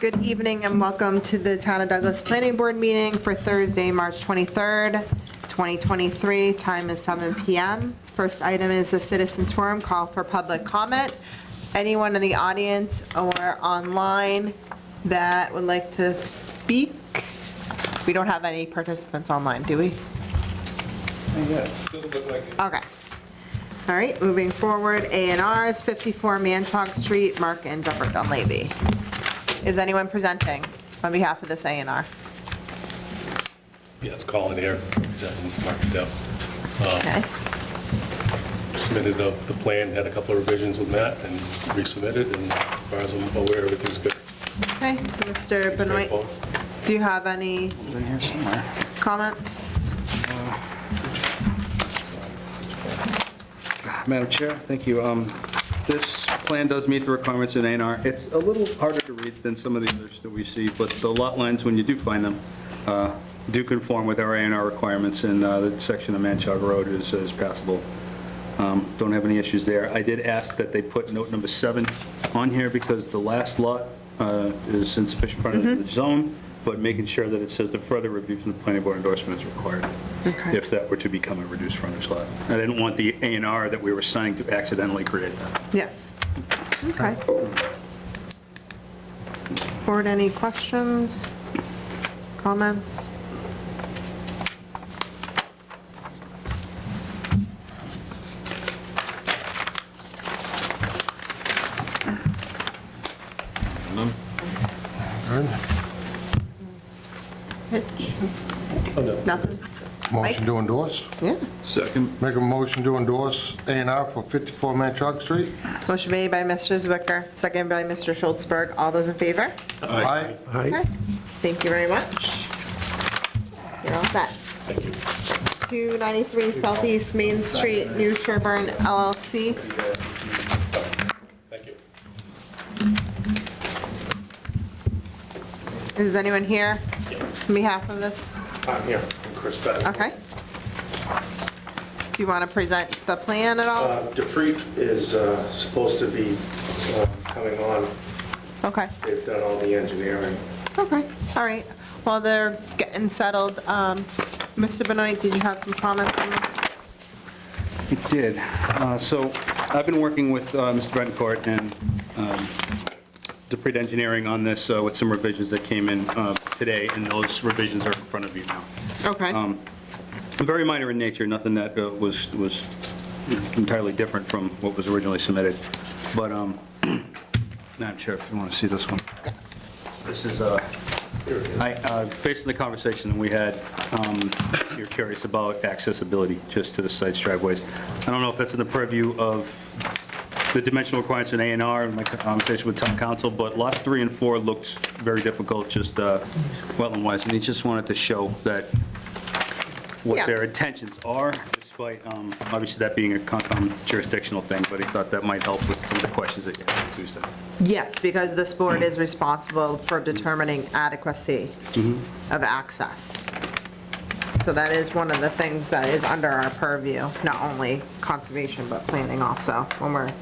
Good evening and welcome to the Town of Douglas Planning Board meeting for Thursday, March 23rd, 2023. Time is 7 PM. First item is the Citizens Forum, call for public comment. Anyone in the audience or online that would like to speak? We don't have any participants online, do we? Okay. All right, moving forward, A&Rs, 54 Manchog Street, Mark and Jeffrey Dunleavy. Is anyone presenting on behalf of this A&R? Yeah, it's Colin here, presenting Mark and Deb. Okay. Submitted the plan, had a couple of revisions with Matt, and resubmitted, and as far as I'm aware, everything's good. Okay, Mr. Benoit, do you have any It's in here somewhere. comments? Madam Chair, thank you. This plan does meet the requirements in A&R. It's a little harder to read than some of the others that we see, but the lot lines, when you do find them, do conform with our A&R requirements, and the section of Manchog Road is passable. Don't have any issues there. I did ask that they put note number 7 on here because the last lot is insufficient frontage in the zone, but making sure that it says the further review from the planning board endorsement is required if that were to become a reduced frontage lot. I didn't want the A&R that we were signing to accidentally create that. Yes. Okay. Board, any questions, comments? Nothing? Motion to endorse? Yeah. Second. Make a motion to endorse A&R for 54 Manchog Street? Motion made by Mr. Zwicker, seconded by Mr. Schultzberg. All those in favor? Aye. Okay. Thank you very much. You're all set. Thank you. 293 Southeast Main Street, New Sherburne LLC. Thank you. Is anyone here on behalf of this? I'm here, I'm Chris Bennett. Okay. Do you want to present the plan at all? DeFreet is supposed to be coming on. Okay. They've done all the engineering. Okay, all right. While they're getting settled, Mr. Benoit, did you have some comments on this? It did. So I've been working with Mr. Betancourt and DePreet Engineering on this with some revisions that came in today, and those revisions are in front of you now. Okay. Very minor in nature, nothing that was entirely different from what was originally submitted. But, Madam Chair, if you want to see this one. This is, based on the conversation we had, you're curious about accessibility just to the site's driveways. I don't know if that's in the purview of the dimensional requirements in A&R and my conversation with town council, but lots 3 and 4 looked very difficult, just wetland-wise, and he just wanted to show that what their Yes. intentions are, despite obviously that being a Concom jurisdictional thing, but he thought that might help with some of the questions that you had on Tuesday. Yes, because this board is responsible for determining adequacy of access. So that is one of the things that is under our purview, not only conservation, but planning also, when we're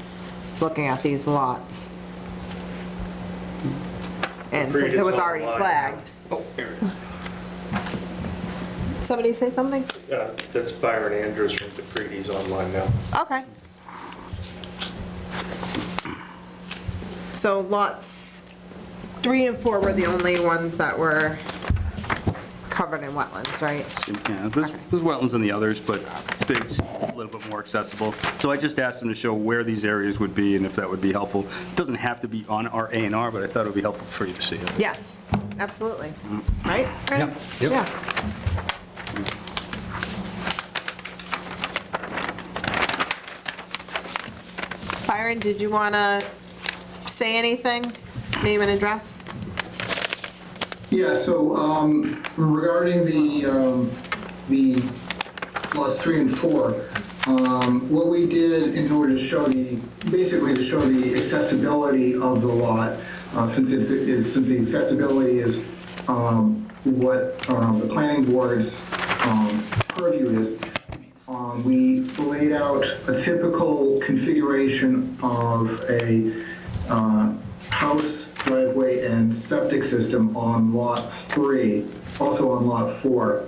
looking at these lots. And since it was already flagged. Oh, here it is. Somebody say something? That's Byron Andrews from DeFreet, he's online now. Okay. So lots 3 and 4 were the only ones that were covered in wetlands, right? Yeah, there's wetlands in the others, but they're a little bit more accessible. So I just asked him to show where these areas would be and if that would be helpful. It doesn't have to be on our A&R, but I thought it would be helpful for you to see it. Yes, absolutely. Right? Yep, yep. Yeah. Byron, did you want to say anything? Name and address? Yeah, so regarding the lots 3 and 4, what we did in order to show basically to show the accessibility of the lot, since the accessibility is what the planning board's purview is, we laid out a typical configuration of a house driveway and septic system on Lot 3, also on Lot 4.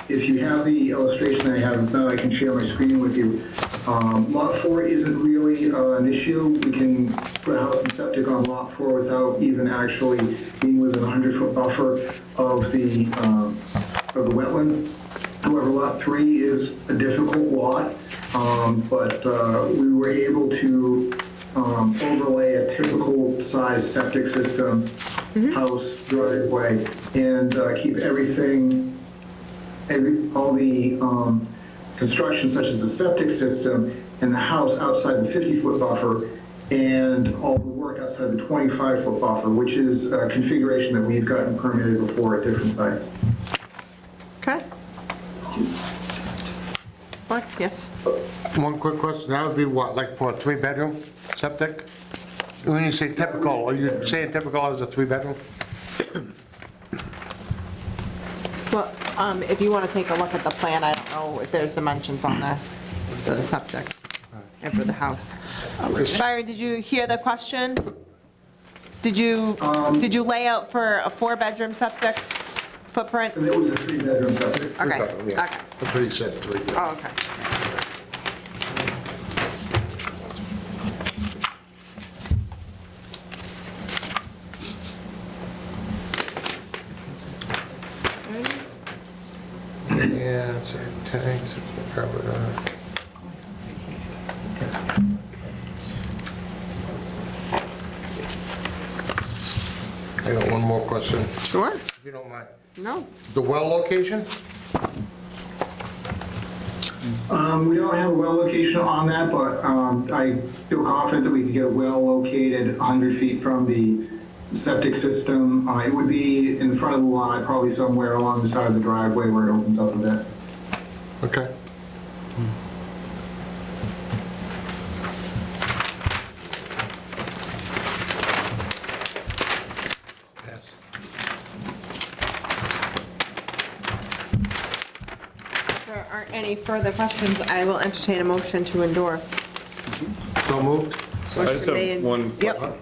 If you have the illustration I have, if not, I can share my screen with you. Lot 4 isn't really an issue. We can put a house and septic on Lot 4 without even actually being within a 100-foot buffer of the wetland. However, Lot 3 is a difficult lot, but we were able to overlay a typical size septic system, house, driveway, and keep everything, all the construction such as the septic system and the house outside the 50-foot buffer, and all the work outside the 25-foot buffer, which is a configuration that we've gotten permitted before at different sites. Okay. What? Yes. One quick question, that would be what, like for a 3-bedroom septic? When you say typical, are you saying typical as a 3-bedroom? Well, if you want to take a look at the plan, I don't know if there's dimensions on the septic and for the house. Byron, did you hear the question? Did you lay out for a 4-bedroom septic footprint? And it was a 3-bedroom septic. Okay, Three-bedroom, yeah. okay. That's what he said, 3. Oh, okay. Yeah, it's a tank, it's a covered, I got one more question, Sure. if you don't mind. No. The well location? We don't have a well location on that, but I feel confident that we could get a well located 100 feet from the septic system. It would be in front of the lot, probably somewhere along the side of the driveway where it opens up a bit. Okay. Yes. If there aren't any further questions, I will entertain a motion to endorse. So moved? I just have one Yep. question.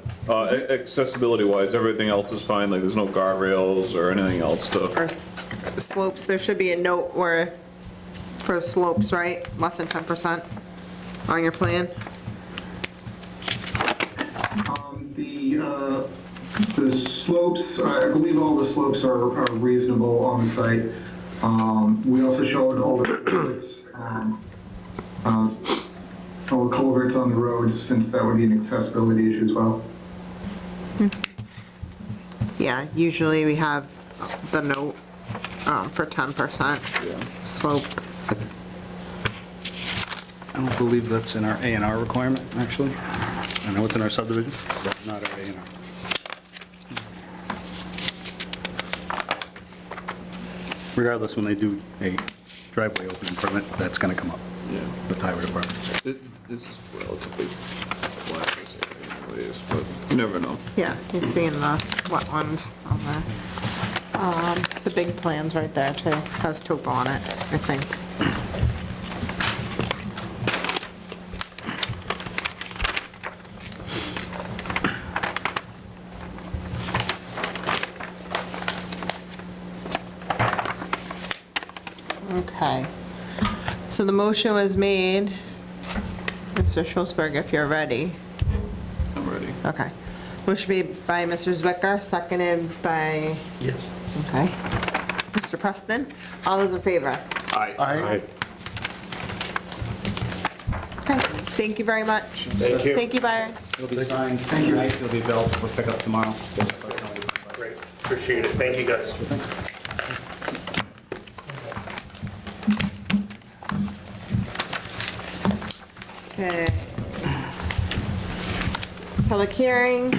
Accessibility wise, everything else is fine, like there's no guardrails or anything else to, Or slopes, there should be a note where, for slopes, right? Less than 10% on your plan. The slopes, I believe all the slopes are reasonable on the site. We also showed all the culverts on the road, since that would be an accessibility issue as well. Yeah, usually we have the note for 10% slope. I don't believe that's in our A&R requirement, actually. I know it's in our subdivision, but not our A&R. Regardless, when they do a driveway opening permit, that's gonna come up, the highway department. this is relatively flat, this area anyways, but you never know. Yeah, you're seeing the wetlands on the big plans right there too, has topo on it, I think. Okay, so the motion was made, Mr. Schultzberg, if you're ready. I'm ready. Okay. Motion made by Mr. Zwicker, seconded by, Yes. okay, Mr. Preston. All those in favor? Aye. Okay, thank you very much. Thank you. Thank you, Byron. It'll be signed tonight, it'll be available for pickup tomorrow. Great, appreciate it. Thank you, guys. Okay. Public hearing,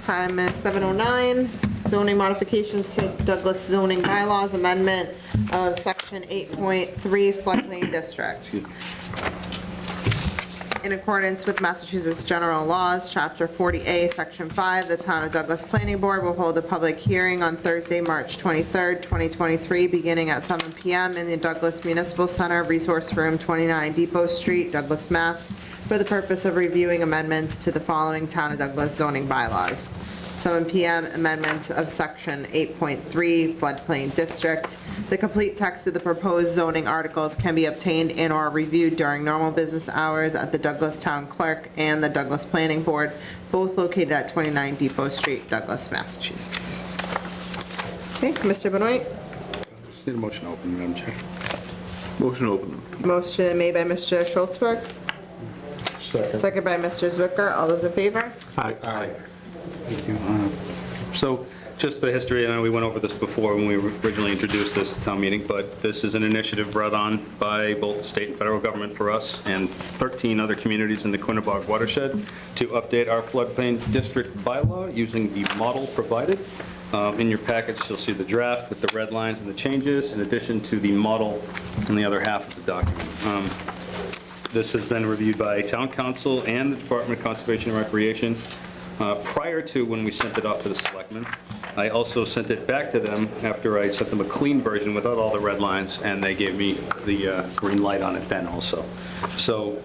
time is 7:09. Zoning modifications to Douglas zoning bylaws, amendment of section 8.3 floodplain district. In accordance with Massachusetts general laws, chapter 40A, section 5, the town of Douglas Planning Board will hold a public hearing on Thursday, March 23rd, 2023, beginning at 7 PM in the Douglas Municipal Center, Resource Room, 29 Depot Street, Douglas, Mass. for the purpose of reviewing amendments to the following Town of Douglas zoning bylaws. 7 PM amendments of section 8.3 floodplain district. The complete text of the proposed zoning articles can be obtained and or reviewed during normal business hours at the Douglas Town Clerk and the Douglas Planning Board, both located at 29 Depot Street, Douglas, Massachusetts. Okay, Mr. Benoit? Just need a motion to open, Madam Chair. Motion open. Motion made by Mr. Schultzberg, second by Mr. Zwicker. All those in favor? Aye. Thank you. So just the history, I know we went over this before when we originally introduced this to town meeting, but this is an initiative brought on by both the state and federal government for us and 13 other communities in the Quinnebog watershed to update our floodplain district bylaw using the model provided. In your package, you'll see the draft with the red lines and the changes, in addition to the model in the other half of the document. This has been reviewed by town council and the Department of Conservation and Recreation prior to when we sent it off to the selectmen. I also sent it back to them after I sent them a clean version without all the red lines, and they gave me the green light on it then also. So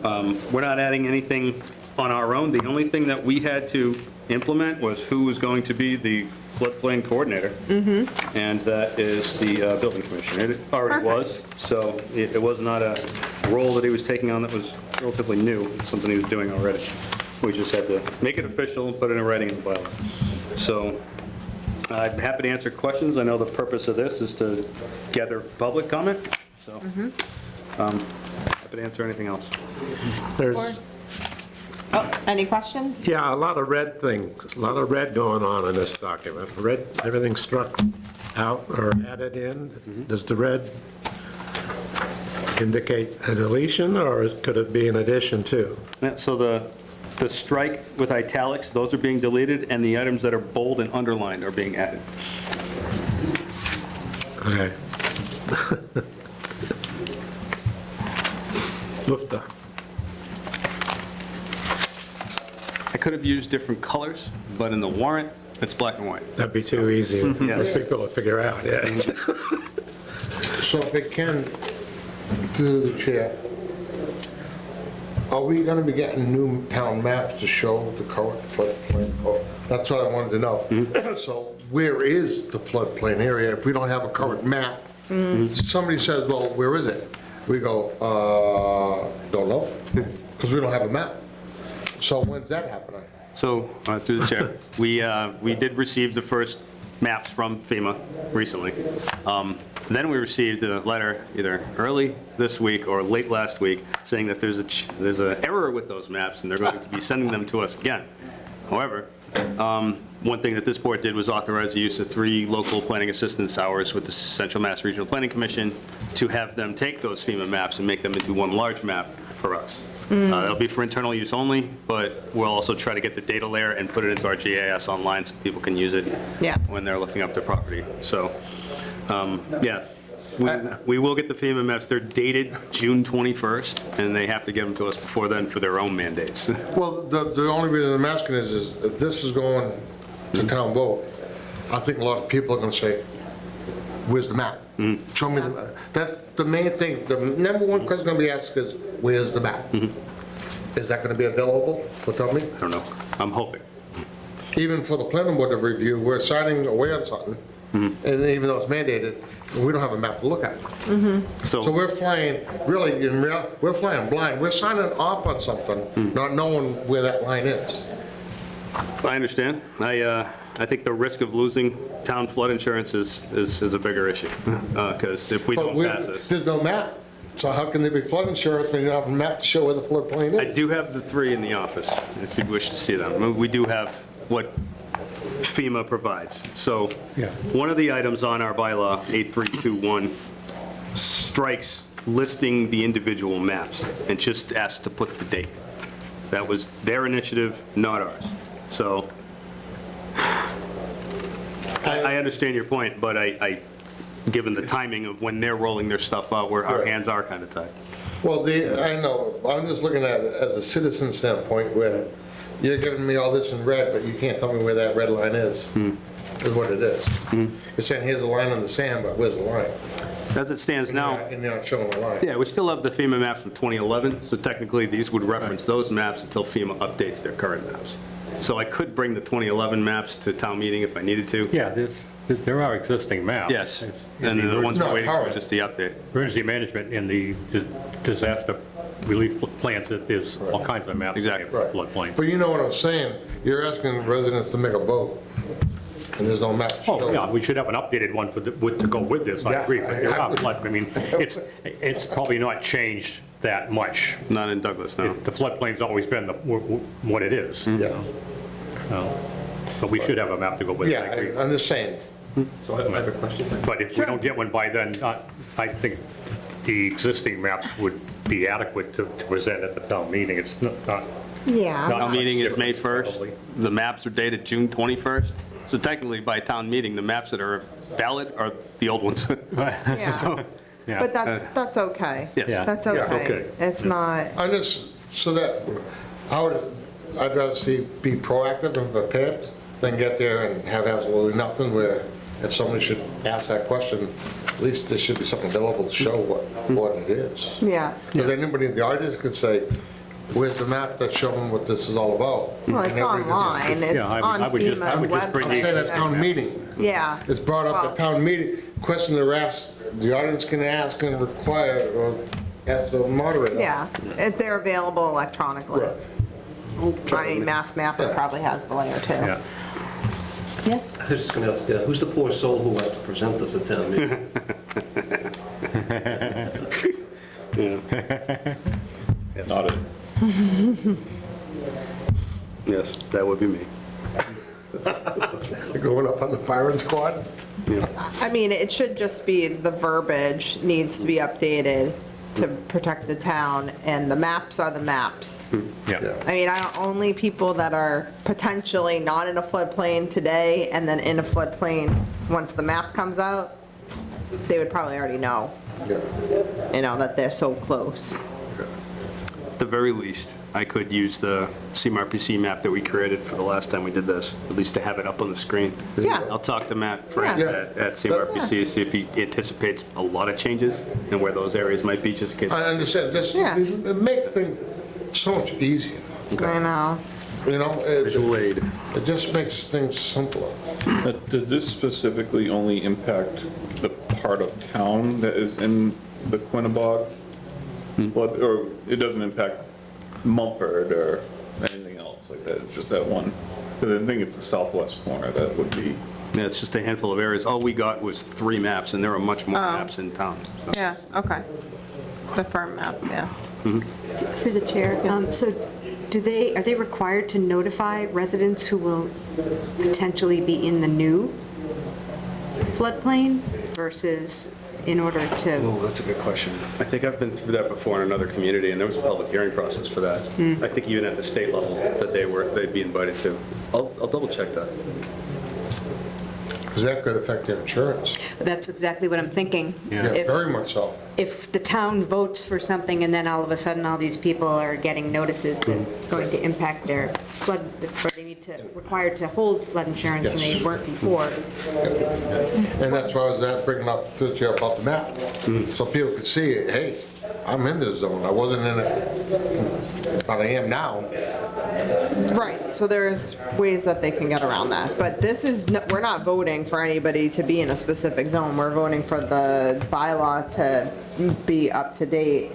we're not adding anything on our own. The only thing that we had to implement was who was going to be the floodplain coordinator, and that is the building commissioner. It already was, so it was not a role that he was taking on that was relatively new. It's something he was doing already. We just had to make it official and put it in writing in the bylaw. So I'm happy to answer questions. I know the purpose of this is to gather public comment, so happy to answer anything else. There's, Any questions? yeah, a lot of red things, a lot of red going on in this document. Red, everything struck out or added in. Does the red indicate a deletion, or could it be an addition too? Yeah, so the strike with italics, those are being deleted, and the items that are bold and underlined are being added. Okay. Lufta. I could have used different colors, but in the warrant, it's black and white. That'd be too easy for Yes. people to figure out, yeah. So if it can, through the chair, are we gonna be getting new town maps to show the current floodplain? Oh, that's what I wanted to know. So where is the floodplain area? If we don't have a current map, somebody says, well, where is it? We go, don't know, because we don't have a map. So when's that happening? So, through the chair, we did receive the first maps from FEMA recently. Then we received a letter either early this week or late last week saying that there's an error with those maps and they're going to be sending them to us again. However, one thing that this board did was authorize the use of 3 local planning assistance hours with the Central Mass Regional Planning Commission to have them take those FEMA maps and make them into one large map for us. That'll be for internal use only, but we'll also try to get the data layer and put it into our GIS online so people can use it Yes. when they're looking up their property. So, yeah, we will get the FEMA maps. They're dated June 21st, and they have to give them to us before then for their own mandates. Well, the only reason I'm asking is if this is going to town vote, I think a lot of people are gonna say, where's the map? Show me the map. That's the main thing. The number one question gonna be asked is, where's the map? Is that gonna be available for town meeting? I don't know. I'm hoping. Even for the planning board to review, we're signing away on something, and even though it's mandated, we don't have a map to look at. So So, we're flying, really, we're flying blind. We're signing off on something, not knowing where that line is. I understand. I think the risk of losing town flood insurance is a bigger issue, because if we But don't pass this. there's no map, so how can there be flood insurance when you don't have a map to show where the floodplain I is? do have the 3 in the office, if you'd wish to see them. We do have what FEMA provides. So Yeah. one of the items on our bylaw, 8321, strikes listing the individual maps and just asks to put the date. That was their initiative, not ours. So I understand your point, but given the timing of when they're rolling their stuff out, where our Right. hands are kind of tied. Well, I know, I'm just looking at it as a citizen standpoint where you're giving me all this in red, but you can't tell me where that red line is what it is. You're saying here's a line in the sand, but where's the line? As it stands now, And they're not showing the line. yeah, we still have the FEMA maps from 2011, so technically these would reference those maps until FEMA updates their current maps. So I could bring the 2011 maps to town meeting if I needed to. Yeah, there are existing maps. Yes, It's- and the ones Not we're waiting for, current. just the update. Emergency management in the disaster relief plans, there's all kinds of maps. Exactly. for floodplain. But you know what I'm saying? You're asking residents to make a vote, and there's no map to show. Oh, yeah, we should have an updated one to go with this, I Yeah, agree, but there I are would- flood, I mean, it's probably not changed that much. Not in Douglas, no. The floodplain's always been what it is. Yeah, So we should have a map to go with it, I yeah, agree. I'm just saying. So I have a question. But if we don't get one by then, I think the existing maps would be adequate to present at the town meeting. It's not, Yeah. Not- Town meeting is May Difference, 1st. probably. The maps are dated June 21st. So technically, by town meeting, the maps that are valid are the old ones. Yeah. yeah. But that's okay. Yes. Yeah. That's Yeah. okay. Okay. It's not, I'm just, so that, I'd rather see, be proactive and prepared than get there and have absolutely nothing, where if somebody should ask that question, at least there should be something available to show what it is. yeah. Because anybody in the audience could say, where's the map that's showing what this is all about? Well, it's And everybody online. just- It's I on would just FEMA's bring I'm saying at website. town meeting. Yeah. It's brought up Well- at town meeting, question they're asked, the audience can ask and require, or ask the moderator. Yeah, if they're available electronically. Right. I mean, Mass Mapper Yeah. probably has the layer too. Yeah. Yes? I was just going to ask, who's the poor soul who has to present this at town meeting? Not it. Yes, that would be me. You're going up on the firing squad? I mean, it should just be the verbiage needs to be updated to protect the town, and the maps are the maps. Yeah. I mean, only people that are potentially not in a floodplain today and then in a floodplain, once the map comes out, they would probably already know, Yeah. that they're so close. At the very least, I could use the CMRPC map that we created for the last time we did this, at least to have it up on the screen. Yeah. I'll talk to Matt France Yeah. at CMRPC, see if he anticipates a lot of changes and where those areas might be, just in case. I understand, this, Yeah. it makes things so much easier, I know. Visual aid. it just makes things simpler. Does this specifically only impact the part of town that is in the Quinnebog? Flood, or it doesn't impact Mumford or anything else like that? It's just that one? Because I think it's the southwest corner that would be. Yeah, it's just a handful of areas. All we got was 3 maps, and there are much more maps in town. so. Yeah, okay. The firm map, yeah. Through the chair, so are they required to notify residents who will potentially be in the new floodplain versus in order to, Oh, that's a good question. I think I've been through that before in another community, and there was a public hearing process for that. I think even at the state level that they'd be invited to. I'll double check that. Because that could affect their insurance. that's exactly what I'm thinking. Yeah, If- very much so. If the town votes for something and then all of a sudden all these people are getting notices that it's going to impact their flood, or they need to, required to hold flood insurance when they Yes. weren't before. And that's why I was bringing up to you about the map. So people could see, hey, I'm in this zone, I wasn't in it, but I am now. Right, so there's ways that they can get around that, but this is, we're not voting for anybody to be in a specific zone, we're voting for the bylaw to be up to date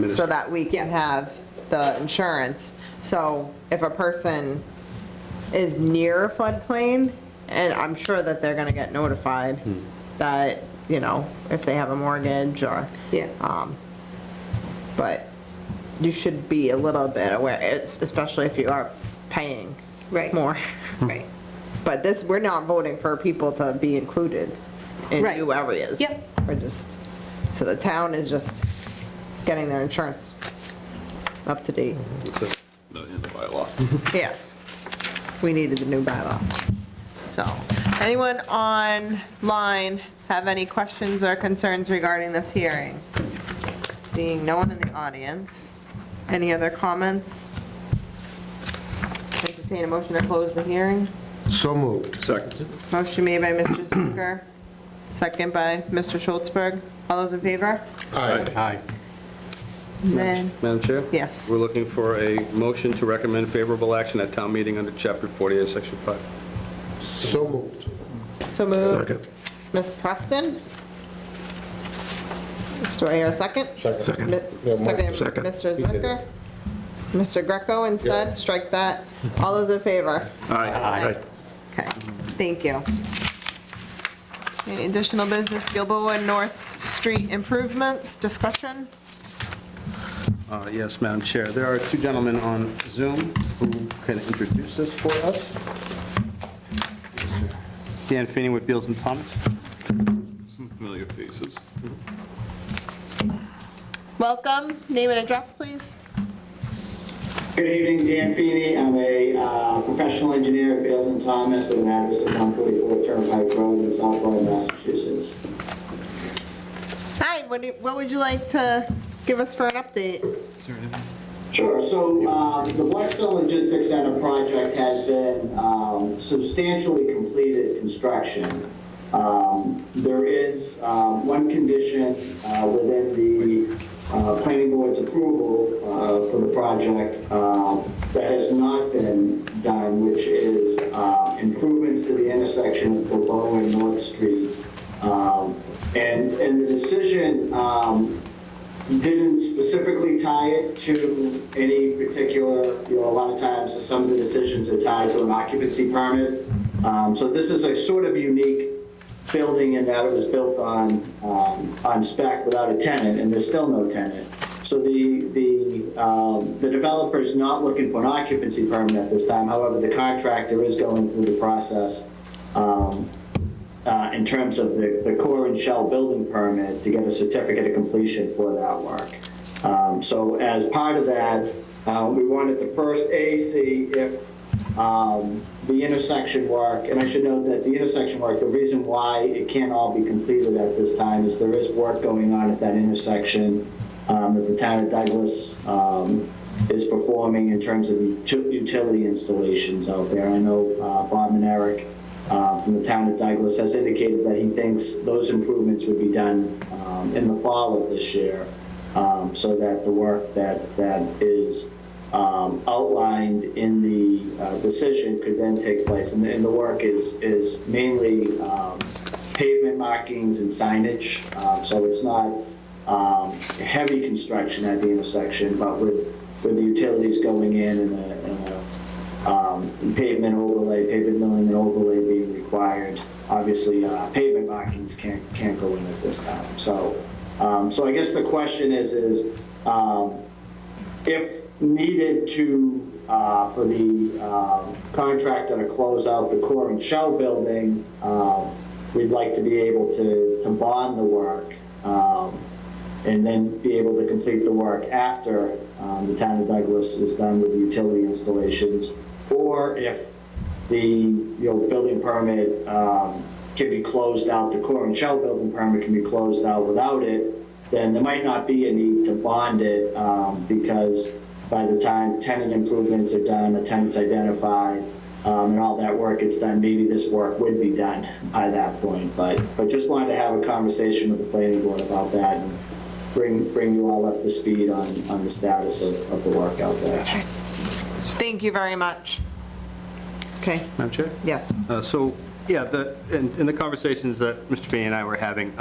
so that we can have the insurance. So if a person is near a floodplain, and I'm sure that they're gonna get notified that, if they have a mortgage or, Yeah. but you should be a little bit aware, especially if you are paying Right. more. Right. But this, we're not voting for people to be included in Right. new areas. Yep. We're just, so the town is just getting their insurance up to date. It's in the bylaw. Yes, we needed the new bylaw. So, anyone online have any questions or concerns regarding this hearing? Seeing no one in the audience. Any other comments? Entertain a motion to close the hearing. So moved. Second. Motion made by Mr. Zucker, second by Mr. Schultzberg. All those in favor? Aye. Aye. Then, Madam Chair? yes. We're looking for a motion to recommend favorable action at town meeting under Chapter 48, Section 5. So moved. So moved. Second. Ms. Preston? Mr. Ayer, second? Second. Second, Second. Mr. Zwicker? Mr. Greco instead, strike that. All those in favor? Aye. Okay, thank you. Any additional business, Gilboa North Street improvements, discussion? Yes, Madam Chair. There are two gentlemen on Zoom who can introduce this for us. Dan Feeney with Beals and Thomas. Some familiar faces. Welcome, name and address, please. Good evening, Dan Feeney. I'm a professional engineer at Beals and Thomas with an address of 144 Turnpike Road in Southborough, Massachusetts. Hi, what would you like to give us for an update? Sure. So the Blackstone Logistics Center project has been substantially completed construction. There is one condition within the planning board's approval for the project that has not been done, which is improvements to the intersection of Balboa and North Street. And the decision didn't specifically tie it to any particular, a lot of times some of the decisions are tied to an occupancy permit. So this is a sort of unique building in that it was built on spec without a tenant, and there's still no tenant. So the developer is not looking for an occupancy permit at this time. However, the contractor is going through the process in terms of the core and shell building permit to get a certificate of completion for that work. So as part of that, we wanted to first see if the intersection work, and I should note that the intersection work, the reason why it can't all be completed at this time is there is work going on at that intersection that the town of Douglas is performing in terms of utility installations out there. I know Bob and Eric from the town of Douglas has indicated that he thinks those improvements would be done in the fall of this year, so that the work that is outlined in the decision could then take place. And the work is mainly pavement markings and signage, so it's not heavy construction at the intersection, but with the utilities going in and a pavement overlay, pavement milling and overlay being required. Obviously, pavement markings can't go in at this time. So I guess the question is if needed for the contractor to close out the core and shell building, we'd like to be able to bond the work and then be able to complete the work after the town of Douglas is done with the utility installations. Or if the building permit can be closed out, the core and shell building permit can be closed out without it, then there might not be a need to bond it because by the time tenant improvements are done, a tenant's identified, and all that work gets done, maybe this work would be done by that point. But just wanted to have a conversation with the planning board about that and bring you all up to speed on the status of the work out there. Thank you very much. Okay, Madam Chair? yes. So, yeah, in the conversations that Mr. Feeney and I were having,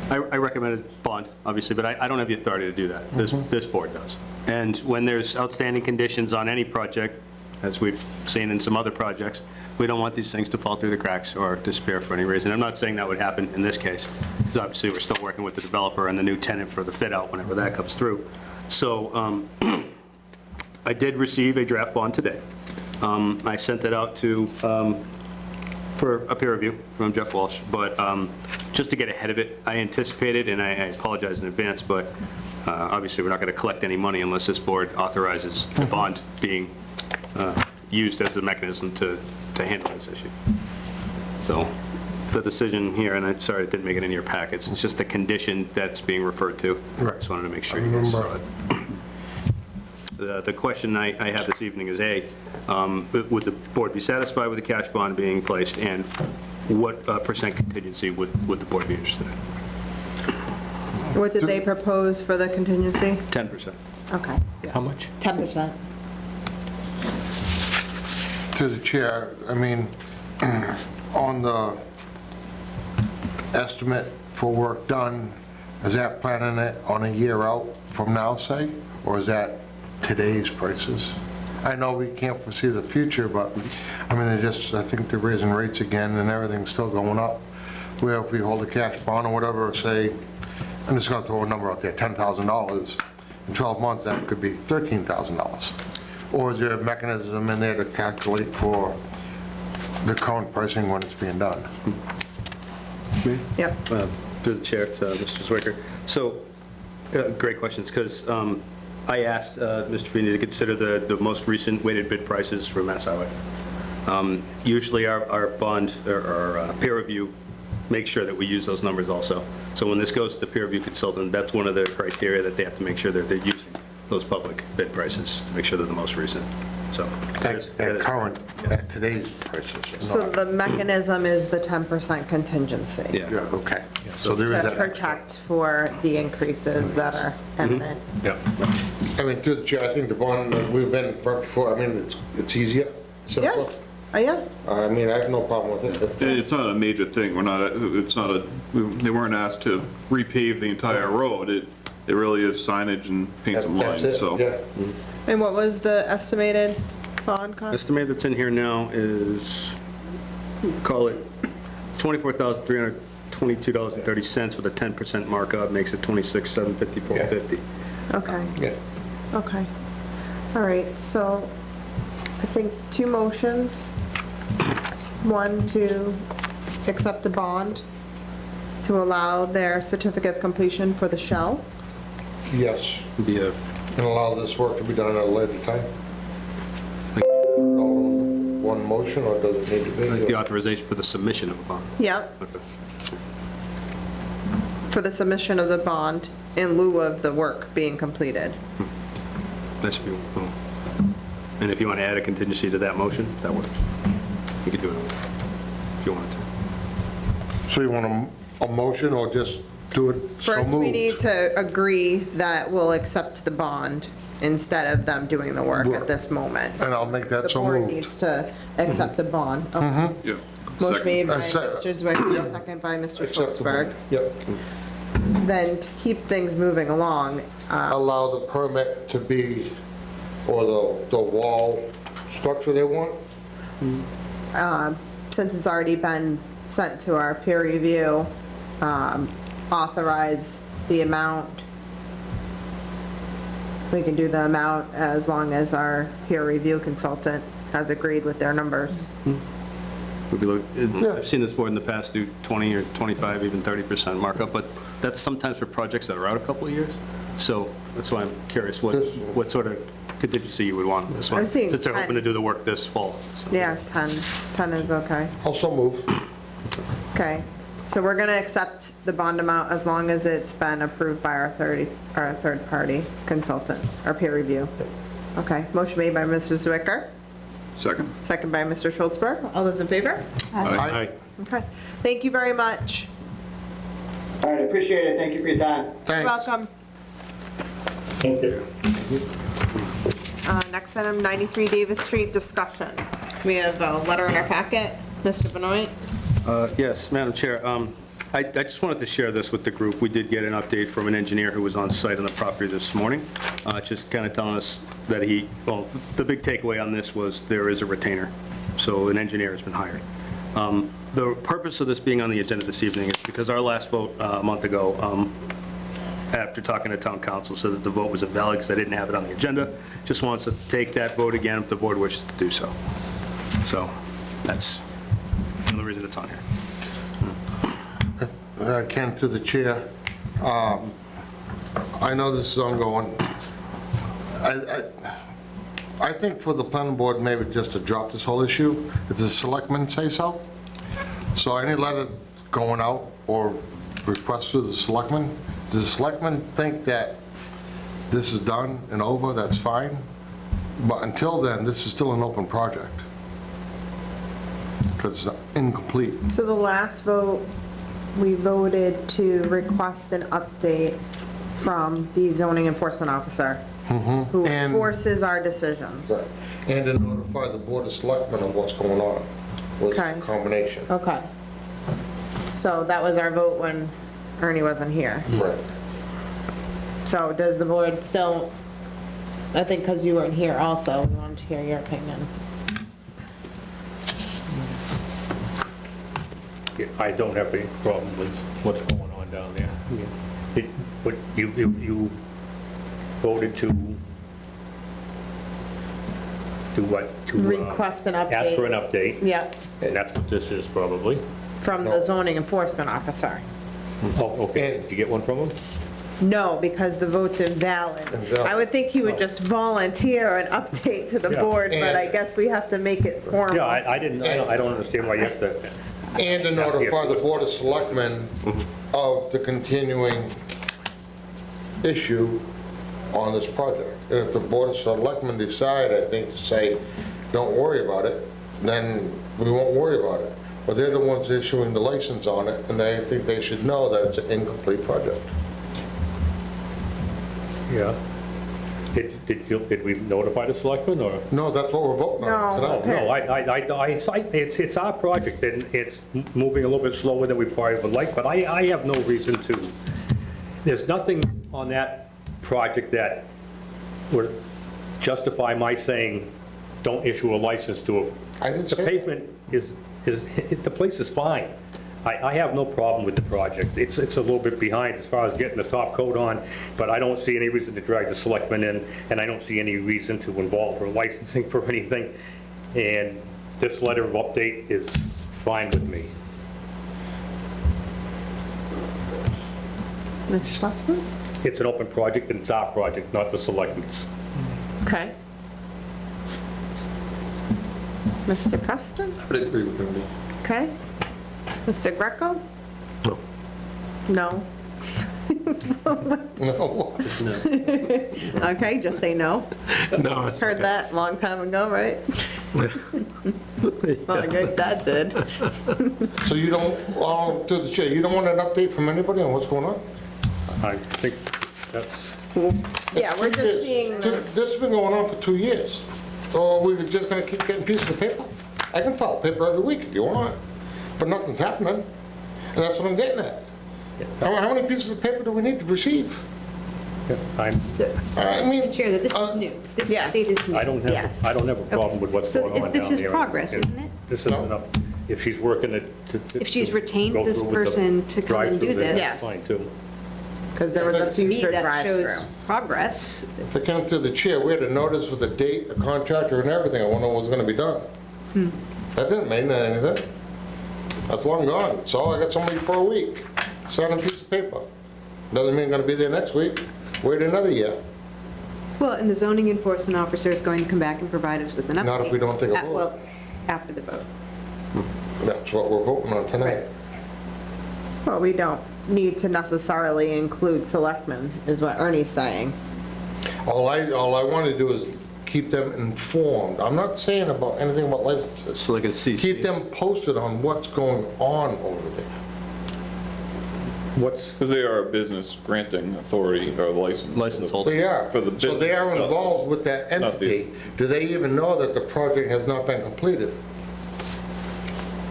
I recommended bond, obviously, but I don't have the authority to do that. This board does. And when there's outstanding conditions on any project, as we've seen in some other projects, we don't want these things to fall through the cracks or disappear for any reason. I'm not saying that would happen in this case, because obviously we're still working with the developer and the new tenant for the fit-out whenever that comes through. So I did receive a draft bond today. I sent it out to for a peer review from Jeff Walsh, but just to get ahead of it, I anticipated, and I apologize in advance, but obviously we're not going to collect any money unless this board authorizes the bond being used as a mechanism to handle this issue. So the decision here, and I'm sorry it didn't make it in your packets, it's just a condition that's being referred to. Right. Just wanted to make sure you guys saw it. The question I have this evening is, A, would the board be satisfied with the cash bond being placed? And what percent contingency would the board be interested in? What did they propose for the contingency? 10%. Okay. How much? 10%. To the chair, I mean, on the estimate for work done, is that planning it on a year out from now, say? Or is that today's prices? I know we can't foresee the future, but, I mean, I think they're raising rates again and everything's still going up. Where if we hold a cash bond or whatever, say, I'm just gonna throw a number out there, $10,000, in 12 months, that could be $13,000. Or is there a mechanism in there to calculate for the current pricing when it's being done? Yep. Through the chair to Mr. Zwicker. So, great questions, because I asked Mr. Feeney to consider the most recent weighted bid prices for Mass Highway. Usually our bond, or our peer review, makes sure that we use those numbers also. So when this goes to the peer review consultant, that's one of the criteria that they have to make sure that they're using those public bid prices to make sure they're the most recent. So At today's prices? So the mechanism is the 10% contingency. Yeah. Yeah, okay. So there is To that. protect for the increases that are imminent. Yeah. I mean, through the chair, I think the bond, we've been right before, I mean, it's easier, simpler. Yeah. Oh, yeah. I mean, I have no problem with it. It's not a major thing, they weren't asked to repave the entire road. It really is signage and paint some That's lines, it, so. yeah. And what was the estimated bond cost? Estimate that's in here now is, call it $24,322.30 with a 10% markup, makes it $26,754.50. Okay, Yeah. okay. All right, so I think two motions. One, to accept the bond to allow their certificate of completion for the shell. Yes, Be a and allow this work to be done at a later time. One motion, or does it need to be? the authorization for the submission of a bond. Yep, Okay. for the submission of the bond in lieu of the work being completed. That should be, well, and if you want to add a contingency to that motion, that works. You could do it if you wanted to. So you want a motion, or just do it so First, we moved? need to agree that we'll accept the bond instead of them doing the work at this moment. And I'll make that The so board moved. needs to accept the bond. Okay. Yeah. Motion Second. made by Second. Mr. Zwicker, second by Mr. Acceptable. Schultzberg. Yep. Then to keep things moving along, Allow the permit to be, or the wall structure they want? since it's already been sent to our peer review, authorize the amount. We can do the amount as long as our peer review consultant has agreed with their numbers. I've seen this board in the past do 20 or 25, even 30% markup, but that's sometimes for projects that are out a couple of years. So that's why I'm curious what sort of contingency you would want on this one, I'm seeing since they're 10. hoping to do the work this fall. So. Yeah, 10 is okay. Also move. Okay, so we're gonna accept the bond amount as long as it's been approved by our third-party consultant, our peer review. Okay, motion made by Mr. Zwicker, Second. second by Mr. Schultzberg. All those in favor? Aye. Okay, thank you very much. All right, appreciate it. Thank you for your time. You're Thanks. welcome. Thank you. Next item, 93 Davis Street, discussion. We have a letter in our packet. Mr. Benoit? Yes, Madam Chair, I just wanted to share this with the group. We did get an update from an engineer who was on site on the property this morning, just kind of telling us that the big takeaway on this was there is a retainer, so an engineer has been hired. The purpose of this being on the agenda this evening is because our last vote a month ago, after talking to town council, said that the vote was invalid because I didn't have it on the agenda. Just wants us to take that vote again if the board wishes to do so. So that's the only reason it's on here. Ken, through the chair, I know this is ongoing. I think for the planning board, maybe just to drop this whole issue, if the selectmen say so. So any letter going out or request to the selectmen, does the selectmen think that this is done and over, that's fine? But until then, this is still an open project. because it's incomplete. So the last vote, we voted to request an update from the zoning enforcement officer, who And- enforces our decisions. Right. And to notify the Board of Selectmen of what's going on with Okay. combination. Okay. So that was our vote when Ernie wasn't here. Right. So does the board still, I think because you weren't here also, we wanted to hear your opinion. Yeah, I don't have any problem with what's going on down there. But you voted to do what? To, Request an update. Ask for an update. Yep, And that's what this is probably. from the zoning enforcement officer. Oh, okay. Did you get one from him? No, because the vote's invalid. Invalid. I would think he would just volunteer an update to the Yeah. board, but I And- guess we have to make it formal. Yeah, I don't understand why you have to. And to notify the Board of Selectmen of the continuing issue on this project. And if the Board of Selectmen decide, I think, to say, don't worry about it, then we won't worry about it. But they're the ones issuing the license on it, and they think they should know that it's an incomplete project. Yeah. Did we notify the selectmen or? No, that's what we're voting on No. tonight. No, it's our project, and it's moving a little bit slower than we probably would like, but I have no reason to. There's nothing on that project that would justify my saying, don't issue a license to it. I didn't The say that. pavement is, the place is fine. I have no problem with the project. It's a little bit behind as far as getting the top coat on, but I don't see any reason to drag the selectmen in, and I don't see any reason to involve her licensing for anything. And this letter of update is fine with me. Ms. Schlesman? It's an open project, and it's our project, not the selectmen's. Okay. Mr. Preston? I would agree with Ernie. Okay. Mr. Greco? No. No. No. Okay, just say no. No, it's Heard okay. that a long time ago, right? Well, I guess Dad did. So you don't, to the chair, you don't want an update from anybody on what's going on? I think that's, Yeah, we're just seeing This this. has been going on for 2 years. So we're just gonna keep getting pieces of paper? I can file paper every week if you want, but nothing's happening. And that's what I'm getting at. How many pieces of paper do we need to receive? I'm, I mean. Chair, that this is new. This Yes. update is new. I don't Yes. have a problem with what's So going on down there. this is progress, isn't it? This isn't a, if she's working it to. If she's retained go this through with the person to come and do drive-through, then this. Yes. that's fine too. Because there was a To me, future that shows drive-through. progress. If it came to the chair, we had a notice with a date, a contractor and everything, I wonder what was gonna be done. That didn't mean anything. That's long gone. So I got somebody for a week, sign a piece of paper. Doesn't mean gonna be there next week. Wait another year. Well, and the zoning enforcement officer is going to come back and provide us with an update. Not if we don't take a vote. Well, after the vote. That's what we're voting on tonight. Well, we don't need to necessarily include selectmen, is what Ernie's saying. All I want to do is keep them informed. I'm not saying about anything about licenses. So like a CC. Keep them posted on what's going on over there. What's, because they are a business granting authority or license holder. They are. For the So they are business itself. involved with that Not the- entity. Do they even know that the project has not been completed?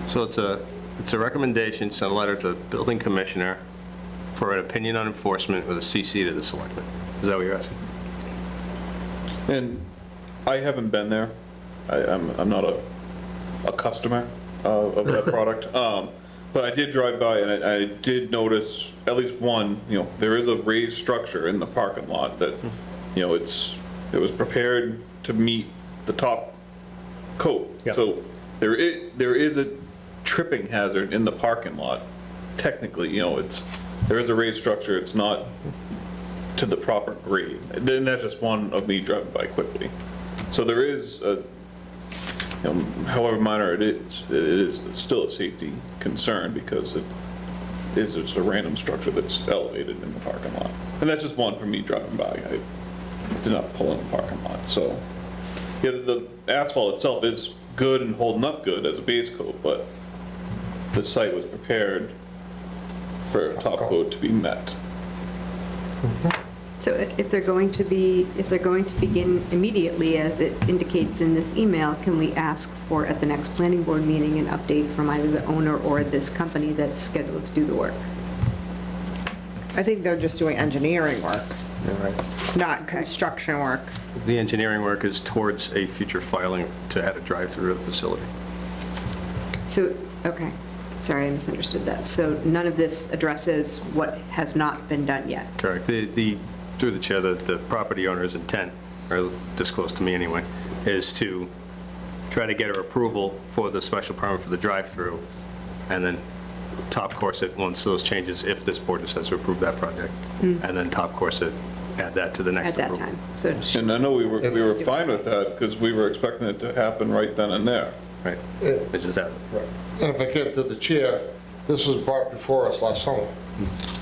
So it's a recommendation, send a letter to the building commissioner for an opinion on enforcement with a CC to the selectmen. Is that what you're asking? And I haven't been there. I'm not a customer of that product. But I did drive by and I did notice at least one, there is a raised structure in the parking lot that, it was prepared to meet the top coat. Yeah. So there is a tripping hazard in the parking lot. Technically, there is a raised structure. It's not to the proper grade. Then that's just one of me driving by quickly. So there is however minor it is still a safety concern because it is just a random structure that's elevated in the parking lot. And that's just one for me driving by. I did not pull in the parking lot. So yeah, the asphalt itself is good and holding up good as a base coat, but the site was prepared for top coat to be met. So if they're going to begin immediately, as it indicates in this email, can we ask for, at the next planning board meeting, an update from either the owner or this company that's scheduled to do the work? I think they're just doing engineering work, not construction work. The engineering work is towards a future filing to add a drive-through to the facility. So, okay, sorry, I misunderstood that. So none of this addresses what has not been done yet? Correct. Through the chair, the property owner's intent, or disclosed to me anyway, is to try to get her approval for the special permit for the drive-through, and then top course it once those changes, if this board decides to approve that project, and then top course it, add that to the next At that approval. time? So And I know we were fine with that, because we were expecting it to happen right then and there. Right. It just hasn't. And if I get to the chair, this was brought before us last summer.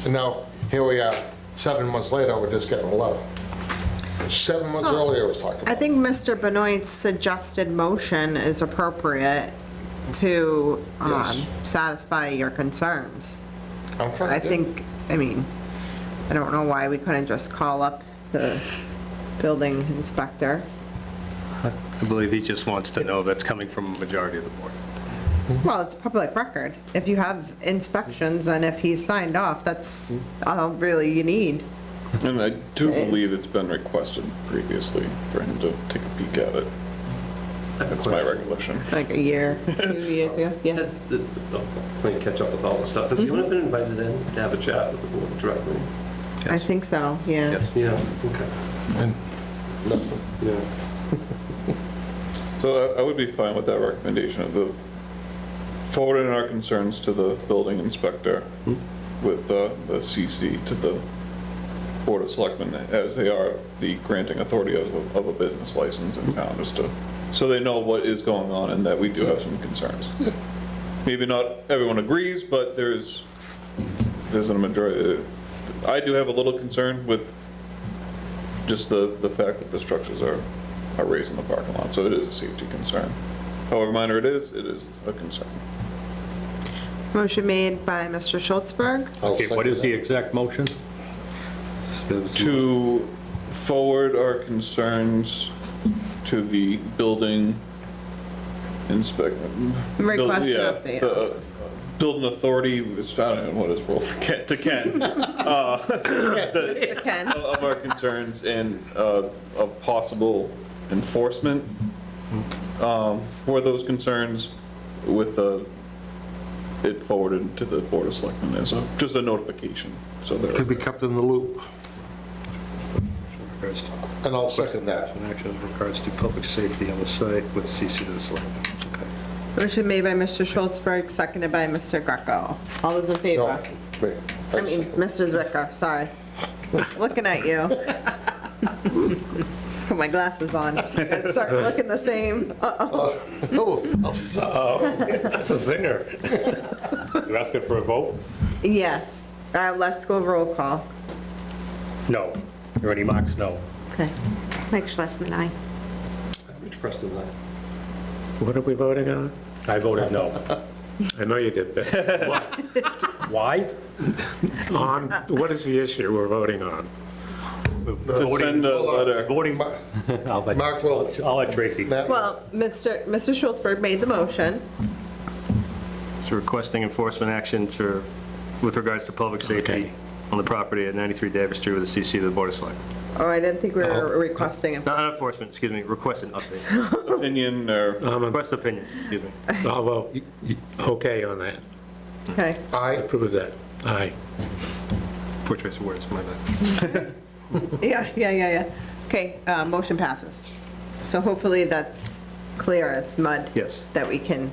And now, here we are, 7 months later, we're just getting a letter. 7 months So, earlier, it was talking I about. think Mr. Benoit's suggested motion is appropriate to Yes. satisfy your concerns. I'm fine I with it. think, I mean, I don't know why we couldn't just call up the building inspector. I believe he just wants to know that's coming from a majority of the board. Well, it's public record. If you have inspections and if he's signed off, that's all really you need. And I do believe it's been requested previously for him to take a peek at it. That's my recollection. Like a year, 2 years ago, yeah. Playing catch up with all the stuff. Has anyone been invited in to have a chat with the board directly? I think so, yeah. Yes. Yeah, okay. And nothing. Yeah. So I would be fine with that recommendation of forwarding our concerns to the building inspector with the CC to the Board of Selectmen, as they are the granting authority of a business license in town, just to, so they know what is going on and that we do have some concerns. Maybe not everyone agrees, but there's a majority. I do have a little concern with just the fact that the structures are raised in the parking lot, so it is a safety concern. However minor it is a concern. Motion made by Mr. Schultzberg. Okay, what is the exact motion? To forward our concerns to the building inspector. Request an update also. Building authority, which I don't know what his role, to Ken. Mr. Ken. Of our concerns and of possible enforcement for those concerns with it forwarded to the Board of Selectmen as just a notification, so To that be kept in the loop. And I'll second that. Action in regards to public safety on the site with CC to the selectmen. Okay. Motion made by Mr. Schultzberg, seconded by Mr. Greco. All those in No, favor? wait. I mean, Mr. Zwicker, sorry. Looking at you. Put my glasses on. You guys start looking the same. Uh-oh. That's a zinger. You asking for a vote? Yes. Let's go roll call. No. Ernie Mac's no. Okay. Mike Schlesman, aye. Rich Preston, aye. What are we voting on? I voted no. I know you did, but Why? on, what is the issue we're voting on? to send a letter. Voting. Mark will. I'll let Tracy. Well, Mr. Schultzberg made the motion. So requesting enforcement action with regards to public safety Okay. on the property at 93 Davis Street with a CC to the Board of Selectmen. Oh, I didn't think we were requesting it. Not enforcement, excuse me, request an update. Opinion or, Request opinion, excuse me. Oh, well, okay on that. Okay. I approve that. Aye. Poor choice of words, my bad. Yeah. Okay, motion passes. So hopefully that's clear as mud. Yes. That we can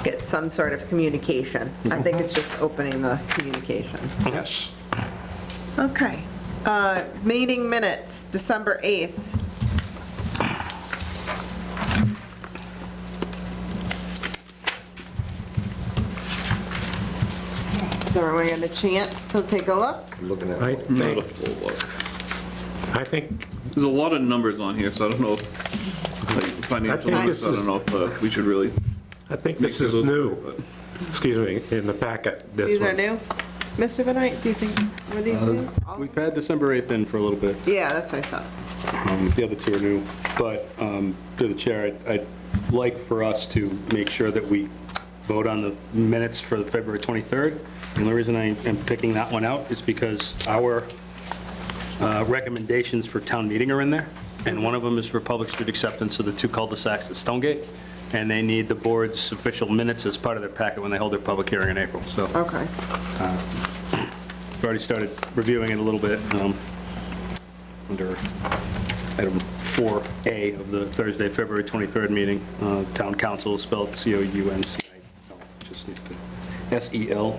get some sort of communication. I think it's just opening the communication. Yes. Okay. Meeting minutes, December 8th. Has everyone got a chance to take a look? Looking at I it. not a think, full look. I think There's a lot of numbers on here, so I don't know if, like, financial think ones, this I don't know if we should really. I think make this is those- new, excuse me, in the packet, this These are one. new? Mr. Benoit, do you think, were these new? All- We've had December 8th in for a little bit. Yeah, that's what I thought. The other two are new. But to the chair, I'd like for us to make sure that we vote on the minutes for February 23rd. And the reason I am picking that one out is because our recommendations for town meeting are in there. And one of them is for public street acceptance of the two cul-de-sacs at Stonegate. And they need the board's official minutes as part of their packet when they hold their public hearing in April. So Okay. I've already started reviewing it a little bit under item 4A of the Thursday, February 23rd meeting. Town council is spelled C-O-U-N-C-I-L, just needs to, S-E-L.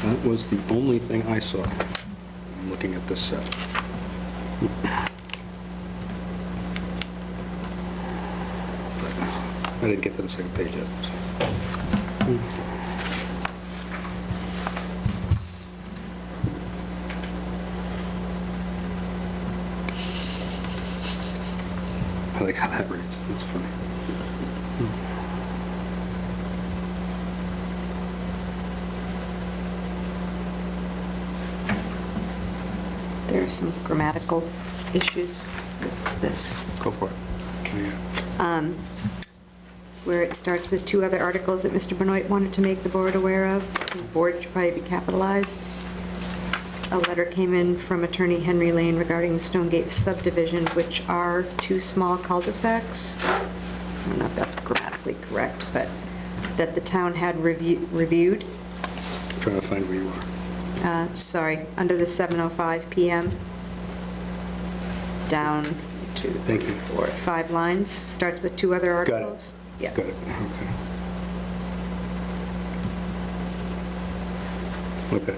That was the only thing I saw looking at this set. I didn't get to the second page yet. I like how that reads. That's funny. There are some grammatical issues with this, Go for it. where it starts with two other articles that Mr. Benoit wanted to make the board aware of. The board should probably be capitalized. A letter came in from Attorney Henry Lane regarding the Stonegate subdivision, which are two small cul-de-sacs. I don't know if that's grammatically correct, but that the town had reviewed. I'm trying to find where you are. Sorry, under the 7:05 PM, down to Thank you. 4, 5 lines, starts with two other Got it. articles. Yeah. Got it, okay. Okay.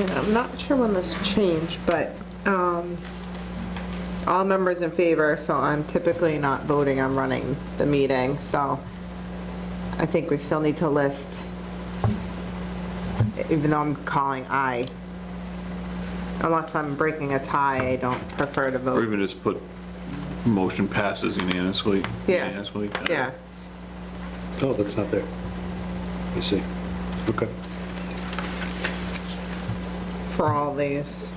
And I'm not sure when this changed, but all members in favor, so I'm typically not voting, I'm running the meeting, so I think we still need to list, even though I'm calling aye. Unless I'm breaking a tie, I don't prefer to Or vote. even just put motion passes unanimously. Yeah. Unanimously. Yeah, Oh, that's not there. I see. Okay. for all these.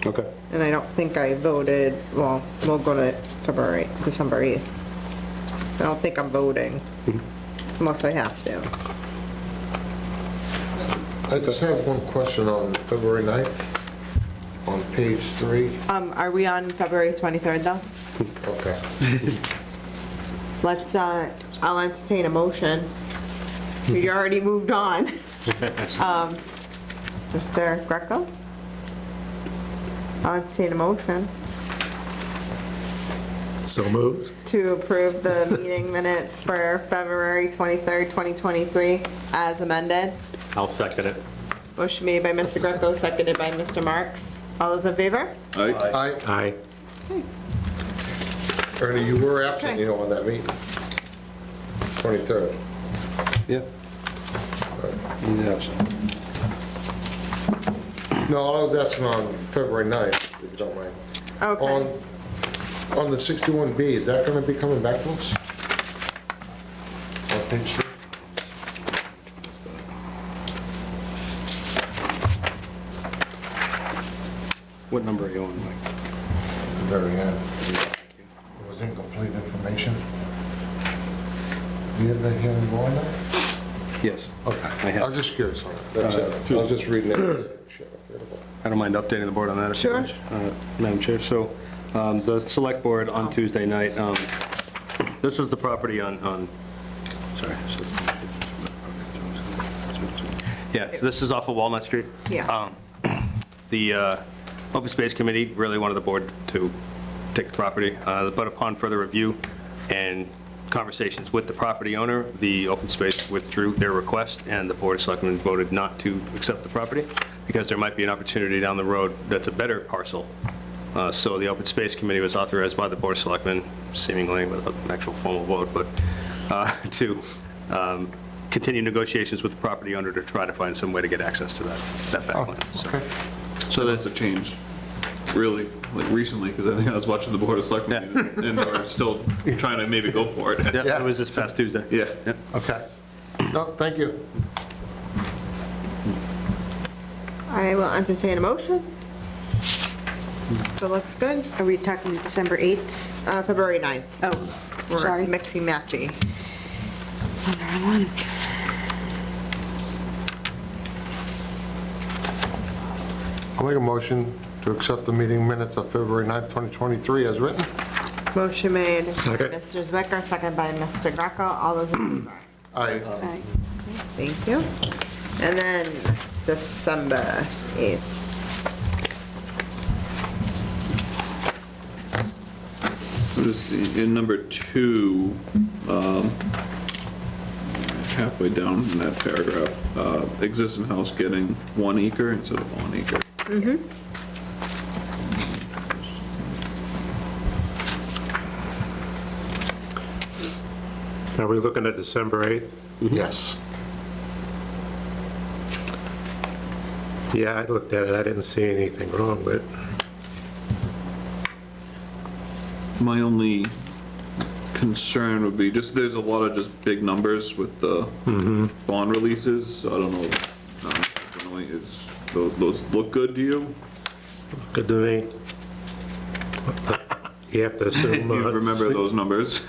Okay. And I don't think I voted, well, we'll go to December 8th. I don't think I'm voting, unless I have to. I just have one question on February 9th, on page 3. Are we on February 23rd, though? Okay. Let's, I'll entertain a motion. You already moved on. Mr. Greco? I'll entertain a motion So moved. to approve the meeting minutes for February 23rd, 2023 as amended. I'll second it. Motion made by Mr. Greco, seconded by Mr. Marks. All those in favor? All right. Aye. Aye. Ernie, you were absent, you know, on that meeting. 23rd. Yeah. He's absent. No, I was asking on February 9th, if you don't mind. Okay. On the 61B, is that going to be coming back to us? On page 3? What number are you on, Mike? Very end. It was incomplete information. Do you have that here in the morning? Yes. Okay. I have. I was just curious on it. That's it. I was just reading it. Shit, I forgot about it. I don't mind updating the board on that if you Sure. wish, Madam Chair. So the select board on Tuesday night, this is the property on, sorry. Yeah, this is off of Walnut Street. Yeah. The Open Space Committee really wanted the board to take the property, but upon further review and conversations with the property owner, the Open Space withdrew their request, and the Board of Selectmen voted not to accept the property because there might be an opportunity down the road that's a better parcel. So the Open Space Committee was authorized by the Board of Selectmen, seemingly without an actual formal vote, but to continue negotiations with the property owner to try to find some way to get access to that back land. So- Okay. So That's that's, a change, really, like recently, because I think I was watching the Board of Selectmen meeting, and we're still trying to maybe go for it. yeah, it was this past Tuesday. Yeah. Okay. No, thank you. I will entertain a motion. So looks good. Are we talking December 8th? February 9th. Oh, We're sorry. mixing matchy. I'll make a motion to accept the meeting minutes of February 9th, 2023 as written. Motion made by Second. Mr. Zwicker, second by Mr. Greco. All those in favor? Aye. Aye. Thank you. And then December 8th. Let's see, in number 2, halfway down in that paragraph, existing house getting 1 acre instead of 1 acre. Are we looking at December 8th? Yes. Yeah, I looked at it, I didn't see anything wrong with it. My only concern would be just, there's a lot of just big numbers with the bond releases, so I don't know. Those look good to you? Good to me. You have to assume. You remember those numbers?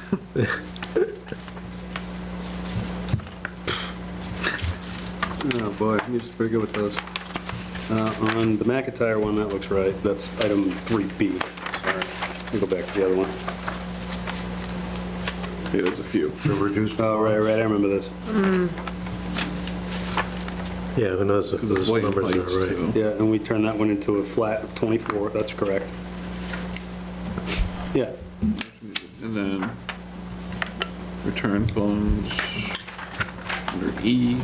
Oh, boy, I'm just pretty good with those. On the McIntyre one, that looks right. That's item 3B. Sorry. I'll go back to the other one. Yeah, there's a few. To reduce. Oh, right, I remember this. Yeah, who knows if those White numbers lights, are right. too. Yeah, and we turned that one into a flat of 24, that's correct. Yeah, And then return funds under E.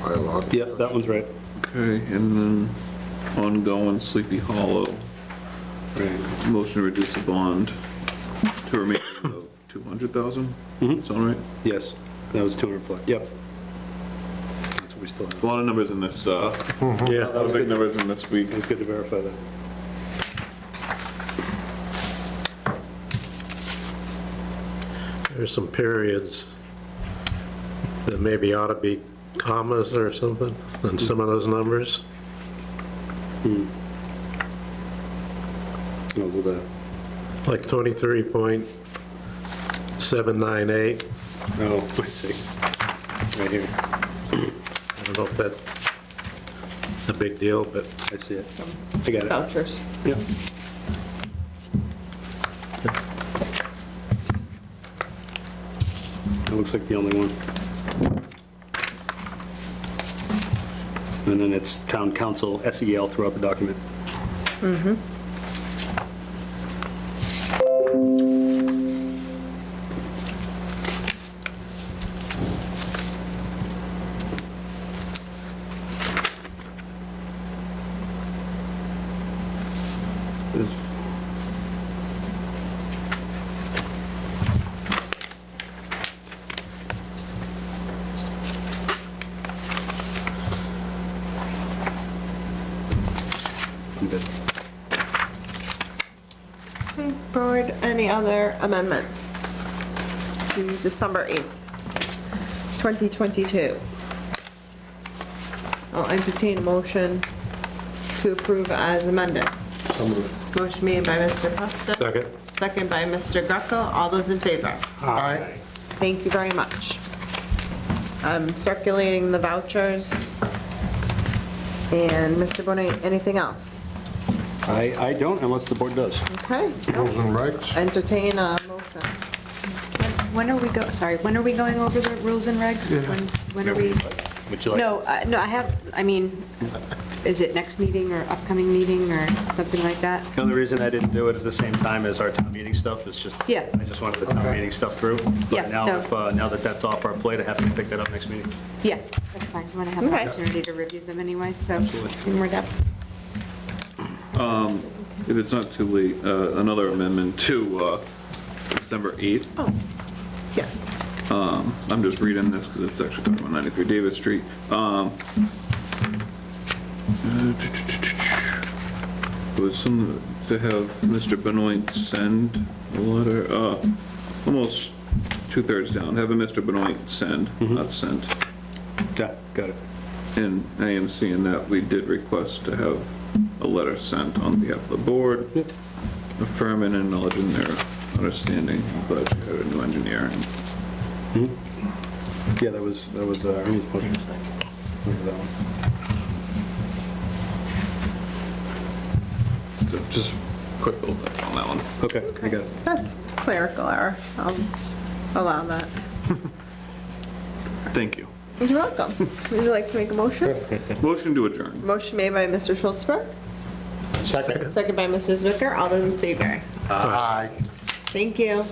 Bylaw. yeah, that one's right. Okay, and then ongoing Sleepy Hollow. Right. Motion to reduce the bond to remain of 200,000. Sound right? Yes, that was 200 foot, yep. That's what we still have. A lot of numbers in this, a Yeah, lot of big numbers in this week. It's good to verify that. there's some periods that maybe ought to be commas or something on some of those numbers. I'll do that. Like 23.798. Oh, I see. Right here, I don't know if that's a big deal, but I see it. I got it. Vouchers. Yep. That looks like the only one. And then it's town council, SEL throughout the document. I'm good. Board, any other amendments to December 8th, 2022? I'll entertain a motion to approve as amended. So moved. Motion made by Mr. Costa. second. Second by Mr. Greco. All those in favor? Aye. Thank you very much. I'm circulating the vouchers. And Mr. Bonet, anything else? I don't unless the board does. Okay, Rules and regs. entertain a motion. When are we when are we going over the rules and regs? When are we? Would you like? No, no, is it next meeting or upcoming meeting or something like that? The only reason I didn't do it at the same time as our town meeting stuff is just, Yeah. I just wanted the town meeting stuff through. Yeah, But now, no. now that that's off our plate, I have to pick that up next meeting. Yeah, that's fine. You want to have an Okay. opportunity to review them anyway, so. Absolutely. In more depth. If it's not too late, another amendment to December 8th. Oh. Yeah. I'm just reading this because it's actually talking about 93 Davis Street. Was some, to have Mr. Benoit send a letter, almost 2/3 down, having Mr. Benoit send, not sent. Yeah, got it. And I am seeing that we did request to have a letter sent on behalf of the board, affirming and acknowledging their understanding. I'm glad you had a new engineer. Yeah, that was Ernie's motion. Remember that one. So just quick little thing on that one. Okay, I got it. That's clerical error. I'll allow that. Thank you. You're welcome. Would you like to make a motion? Motion to adjourn. Motion made by Mr. Schultzberg, Second. second by Mr. Zwicker. All those in favor? Aye. Thank you.